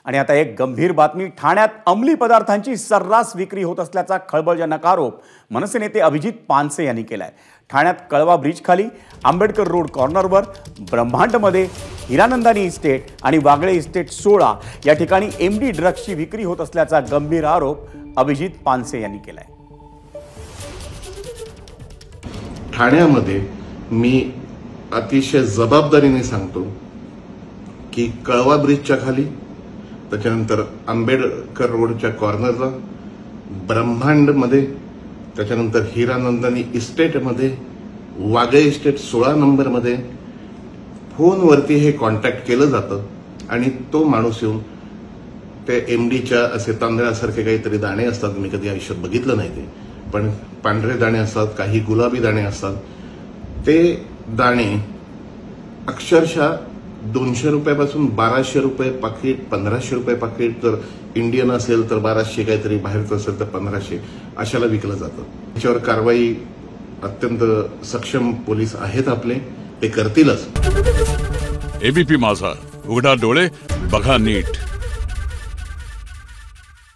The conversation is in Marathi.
आणि आता एक गंभीर बातमी, ठाण्यात अंमली पदार्थांची सर्रास विक्री होत असल्याचा खळबळजनक आरोप मनसे नेते अभिजित पानसे यांनी केलाय। ठाण्यात कळवा ब्रिज खाली, आंबेडकर रोड कॉर्नरवर, ब्रह्मांडमध्ये, हिरानंदानी इस्टेट आणि वागळे इस्टेट 16 या ठिकाणी एमडी ड्रग्सची विक्री होत असल्याचा गंभीर आरोप अभिजित पानसे यांनी केलाय। ठाण्यामध्ये मी अतिशय जबाबदारीने सांगतो की कळवा ब्रिजच्या खाली, त्याच्यानंतर आंबेडकर रोडच्या कॉर्नरला, ब्रह्मांडमध्ये, त्याच्यानंतर हिरानंदानी इस्टेटमध्ये, वागळे इस्टेट 16 नंबरमध्ये फोनवरती हे कॉन्टॅक्ट केलं जातं आणि तो माणूस येऊन ते एमडीच्या असे तांदळासारखे काहीतरी दाणे असतात, मी कधी आयुष्यात बघितलं नाही ते, पण पांढरे दाणे असतात, काही गुलाबी दाणे असतात। ते दाणे अक्षरशः 200 रुपयापासून 1200 रुपये पाकिट, 1500 रुपये पाकिट, जर इंडियन असेल तर 1200, काहीतरी बाहेरचं असेल तर 1500, अशाला विकलं जातं। त्याच्यावर कारवाई अत्यंत सक्षम पोलीस आहेत आपले, ते करतीलच। एबीपी माझा, उघडा डोळे बघा नीट।